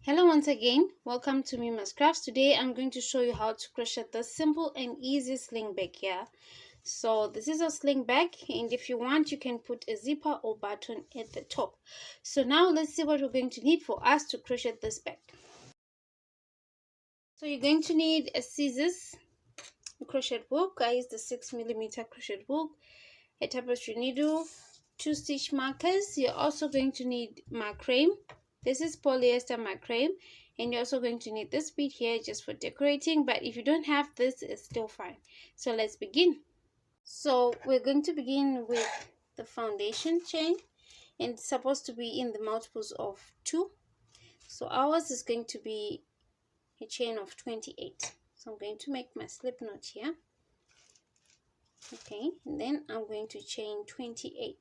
Hello once again, welcome to Mima's Crafts. Today I'm going to show you how to crochet the simple and easy sling bag here. So this is a sling bag, and if you want you can put a zipper or button at the top. So now let's see what we're going to need for us to crochet this bag. So you're going to need a scissors, a crochet hook. I use the 6mm crochet hook, a tapestry needle, 2 stitch markers. You're also going to need macrame. This is polyester macrame, and you're also going to need this bead here just for decorating, but if you don't have this, it's still fine. So let's begin. So we're going to begin with the foundation chain, and it's supposed to be in the multiples of 2. So ours is going to be a chain of 28. So I'm going to make my slip knot here. Okay, and then I'm going to chain 28.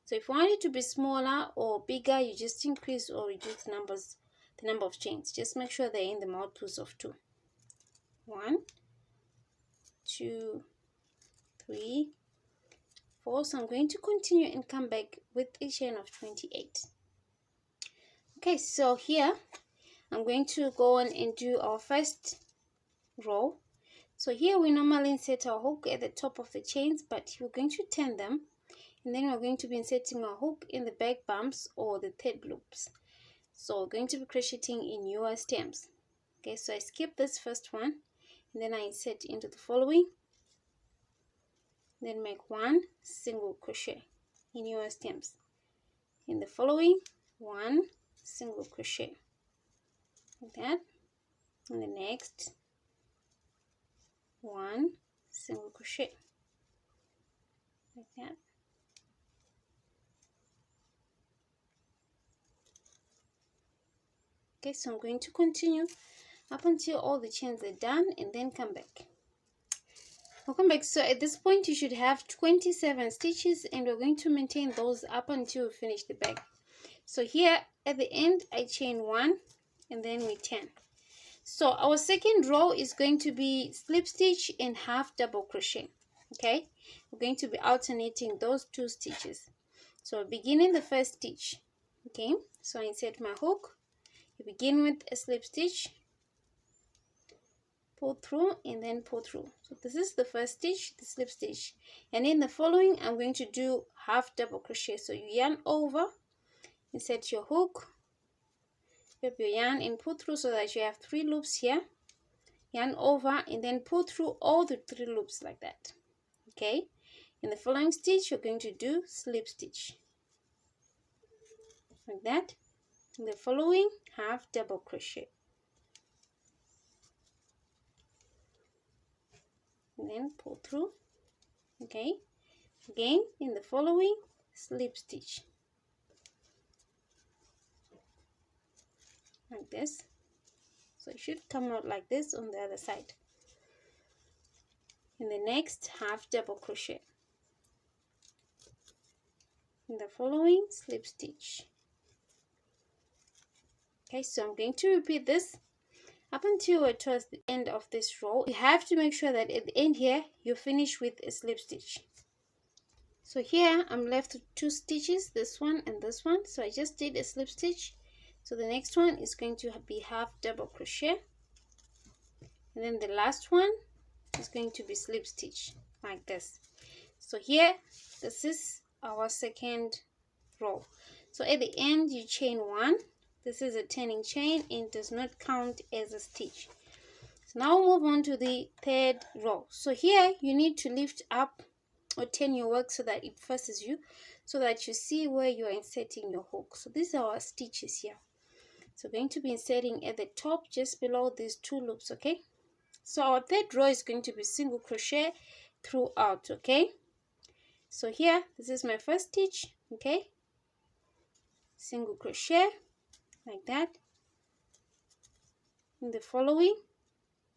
So if you want it to be smaller or bigger, you just increase or reduce the number of chains. Just make sure they're in the multiples of 2. 1, 2, 3, 4. So I'm going to continue and come back with a chain of 28. Okay, so here I'm going to go on and do our first row. So here we normally insert our hook at the top of the chains, but we're going to turn them, and then we're going to be inserting our hook in the back bumps or the third loops. So we're going to be crocheting in newer stems. Okay, so I skip this first one, and then I insert into the following, then make 1 single crochet in newer stems. In the following, 1 single crochet, like that. And the next, 1 single crochet, like that. Okay, so I'm going to continue up until all the chains are done, and then come back. Welcome back. So at this point you should have 27 stitches, and we're going to maintain those up until we finish the bag. So here at the end I chain 1, and then we turn. So our second row is going to be slip stitch and half double crochet. Okay, we're going to be alternating those 2 stitches. So beginning the first stitch. Okay, so I insert my hook. You begin with a slip stitch, pull through, and then pull through. So this is the first stitch, the slip stitch, and in the following I'm going to do half double crochet. So you yarn over, insert your hook, wrap your yarn and pull through so that you have 3 loops here. Yarn over and then pull through all the 3 loops like that. Okay, in the following stitch you're going to do slip stitch like that. In the following, half double crochet, and then pull through. Okay, again in the following, slip stitch like this. So it should come out like this on the other side. In the next, half double crochet. In the following, slip stitch. Okay, so I'm going to repeat this up until we're towards the end of this row. You have to make sure that at the end here you finish with a slip stitch. So here I'm left with 2 stitches, this one and this one. So I just did a slip stitch. So the next one is going to be half double crochet, and then the last one is going to be slip stitch like this. So here this is our second row. So at the end you chain 1. This is a turning chain and does not count as a stitch. So now we'll move on to the third row. So here you need to lift up or turn your work so that it faces you, so that you see where you are inserting your hook. So these are our stitches here. So we're going to be inserting at the top just below these 2 loops. Okay, so our third row is going to be single crochet throughout. Okay, so here this is my first stitch. Okay, single crochet like that. In the following,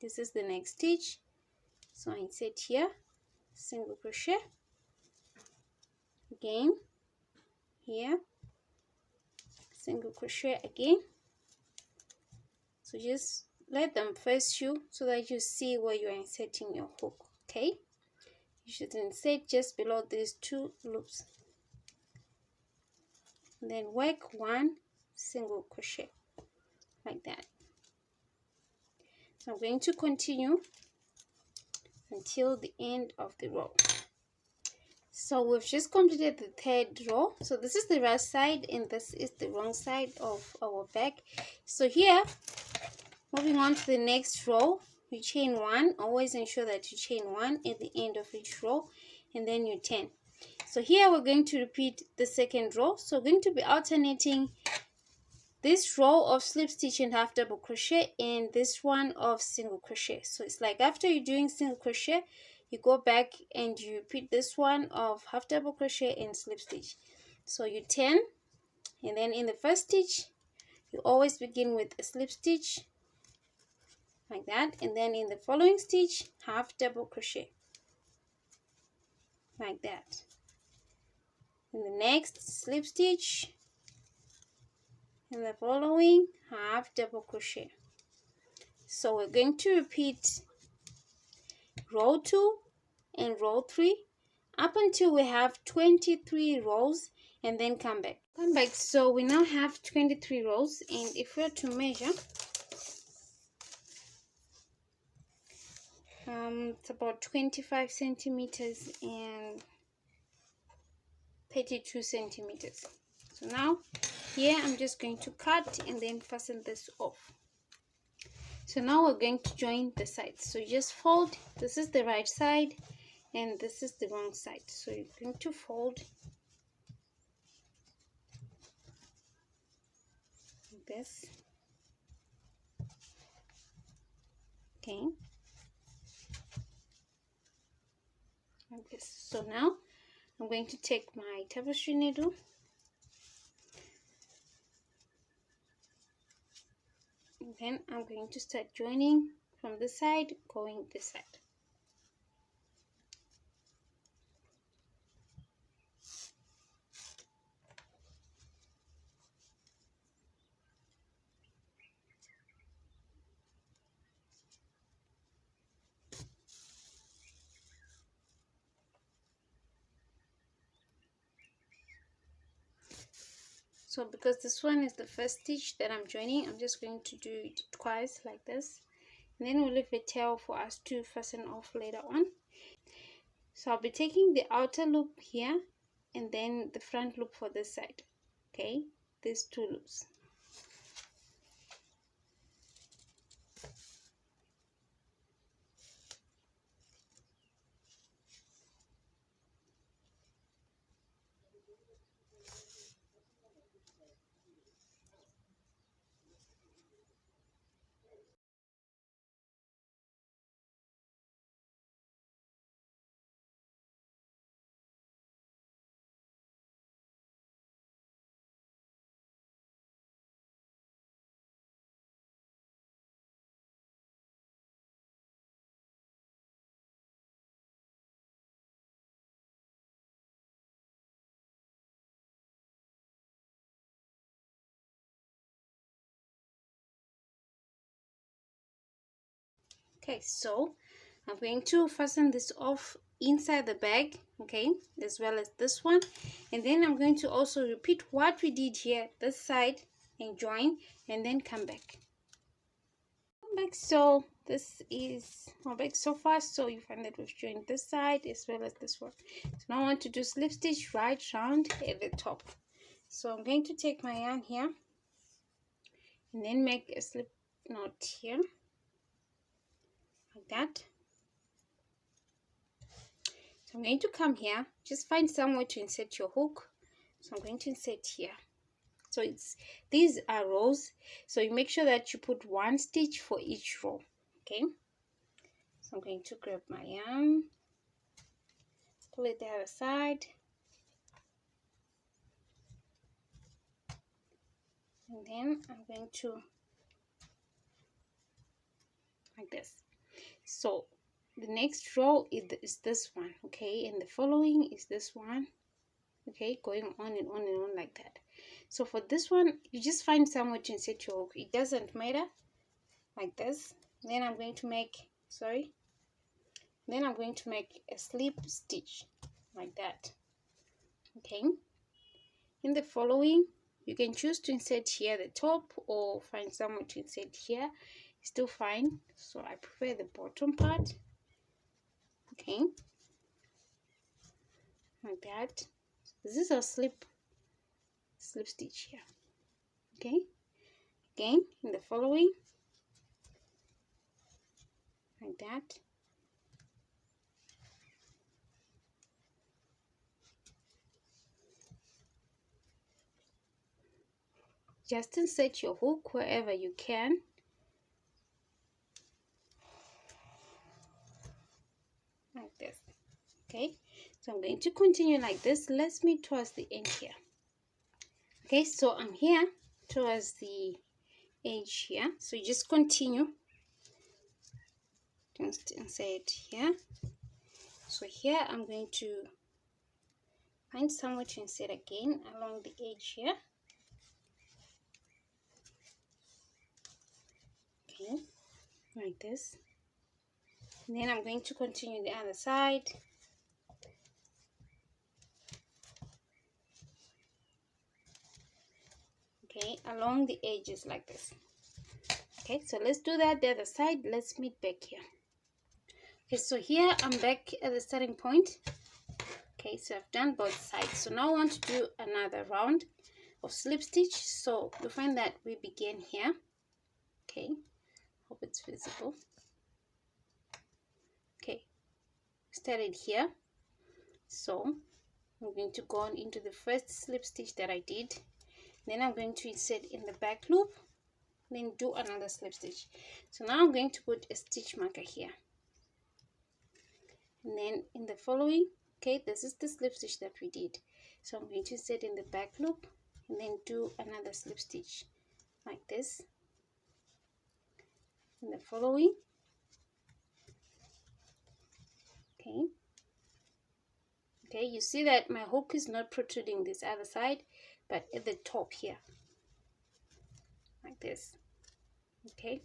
this is the next stitch. So I insert here, single crochet, again here, single crochet again. So just let them face you so that you see where you are inserting your hook. Okay, you should insert just below these 2 loops, and then work 1 single crochet like that. So I'm going to continue until the end of the row. So we've just completed the third row. So this is the right side and this is the wrong side of our bag. So here, moving on to the next row, you chain one. Always ensure that you chain one at the end of each row, and then you turn. So here we're going to repeat the second row. So we're going to be alternating this row of slip stitch and half double crochet and this one of single crochet. So it's like after you're doing single crochet, you go back and you repeat this one of half double crochet and slip stitch. So you turn, and then in the first stitch you always begin with a slip stitch like that, and then in the following stitch half double crochet like that. In the next slip stitch, in the following half double crochet. So we're going to repeat row 2 and row 3 up until we have 23 rows, and then come back. So we now have 23 rows, and if we are to measure, it's about 25 centimeters and 32 centimeters. So now here I'm just going to cut and then fasten this off. So now we're going to join the sides. So you just fold. This is the right side and this is the wrong side. So you're going to fold like this. Okay. Like this. So now I'm going to take my tapestry needle and then I'm going to start joining from this side going this side. So because this one is the first stitch that I'm joining, I'm just going to do it twice like this, and then we'll leave a tail for us to fasten off later on. So I'll be taking the outer loop here and then the front loop for this side. Okay, these two loops. Okay, so I'm going to fasten this off inside the bag, okay, as well as this one, and then I'm going to also repeat what we did here this side and join, and then come back. So this is our bag so far. So you find that we've joined this side as well as this one. So now I want to do slip stitch right round at the top. So I'm going to take my yarn here and then make a slip knot here like that. So I'm going to come here, just find somewhere to insert your hook. So I'm going to insert here. So these are rows, so you make sure that you put one stitch for each row. Okay, so I'm going to grab my yarn, pull it the other side, and then I'm going to like this. So the next row is this one, okay, and the following is this one, okay, going on and on and on like that. So for this one, you just find somewhere to insert your hook. It doesn't matter, like this. Then I'm going to make a slip stitch like that. Okay, in the following You can choose to insert here at the top or find somewhere to insert here. Still fine. So I prefer the bottom part. Okay, like that. This is a slip stitch here. Okay, again in the following, like that. Just insert your hook wherever you can. Like this. Okay, so I'm going to continue like this. Let's meet towards the end here. Okay, so I'm here towards the edge here, so you just continue. Just insert here. So here I'm going to find somewhere to insert again along the edge here. Okay, like this. And then I'm going to continue the other side. Okay, along the edges like this. Okay, so let's do that the other side. Let's meet back here. Okay, so here I'm back at the starting point. Okay, so I've done both sides. So now I want to do another round of slip stitch. So you'll find that we begin here. Okay, hope it's visible. Okay, started here. So I'm going to go on into the first slip stitch that I did. Then I'm going to insert in the back loop, then do another slip stitch. So now I'm going to put a stitch marker here, and then in the following, okay, this is the slip stitch that we did. So I'm going to insert in the back loop and then do another slip stitch like this in the following. Okay, you see that my hook is not protruding this other side, but at the top here, like this. Okay,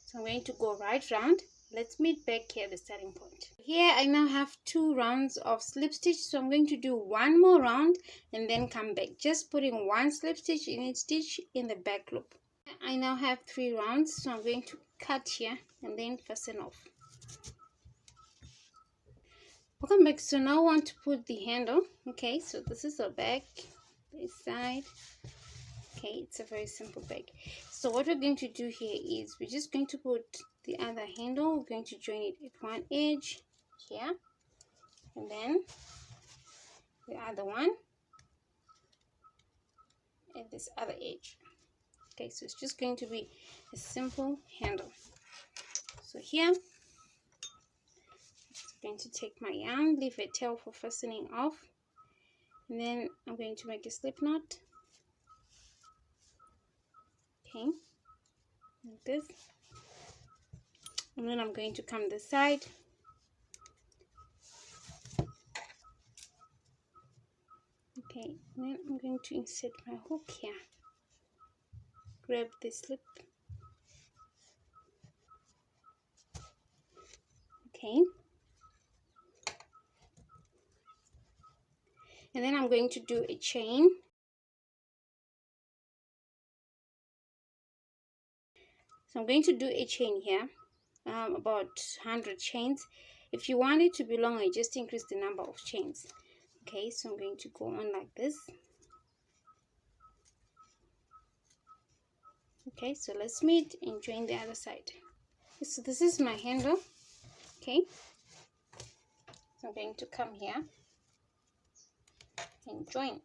so I'm going to go right round. Let's meet back here at the starting point. Here I now have 2 rounds of slip stitch, so I'm going to do one more round and then come back, just putting 1 slip stitch in each stitch in the back loop. I now have 3 rounds, so I'm going to cut here and then fasten off. Welcome back. So now I want to put the handle. Okay, so this is our back, this side. Okay, it's a very simple bag. So what we're going to do here is we're just going to put the other handle. We're going to join it at one edge here, and then the other one at this other edge. Okay, so it's just going to be a simple handle. So here I'm going to take my yarn, leave a tail for fastening off, and then I'm going to make a slip knot. Okay, like this, and then I'm going to come this side. Okay, and then I'm going to insert my hook here, grab the slip. Okay, and then I'm going to do a chain. So I'm going to do a chain here, about 100 chains. If you want it to be longer, just increase the number of chains. Okay, so I'm going to go on like this. Okay, so let's meet and join the other side. So this is my handle. Okay, so I'm going to come here and join.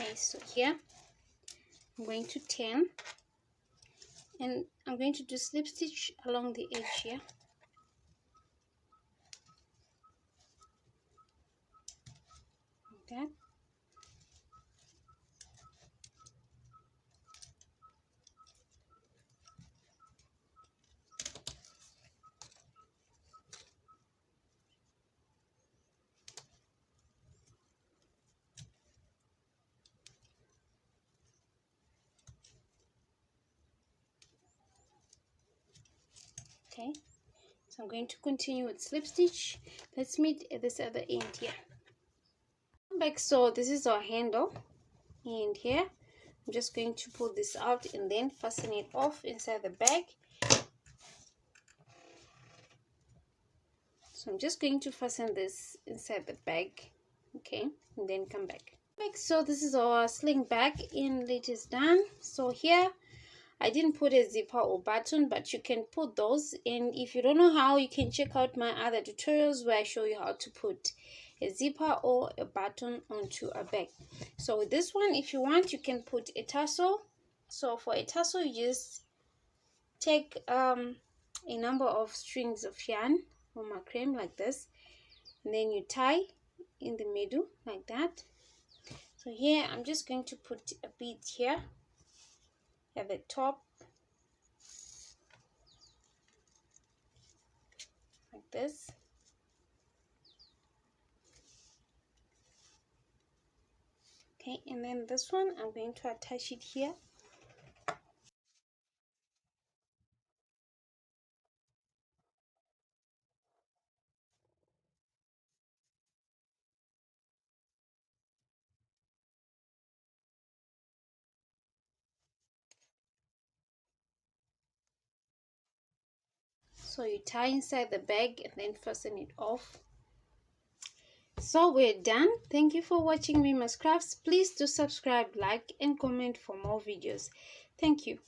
Okay, so here I'm going to turn and I'm going to do slip stitch along the edge here. Like that. Okay, so I'm going to continue with slip stitch. Let's meet at this other end here. Back, so this is our handle, and here I'm just going to pull this out and then fasten it off inside the bag. So I'm just going to fasten this inside the bag, okay, and then come back. So this is our sling bag and it is done. So here I didn't put a zipper or button, but you can put those, and if you don't know how, you can check out my other tutorials where I show you how to put a zipper or a button onto a bag. So with this one, if you want, you can put a tassel. So for a tassel, you just take a number of strings of yarn or macrame like this, and then you tie in the middle like that. So here I'm just going to put a bead here at the top like this. Okay, and then this one I'm going to attach it here. So you tie inside the bag and then fasten it off. So we're done. Thank you for watching Mima's Crafts. Please do subscribe, like, and comment for more videos. Thank you.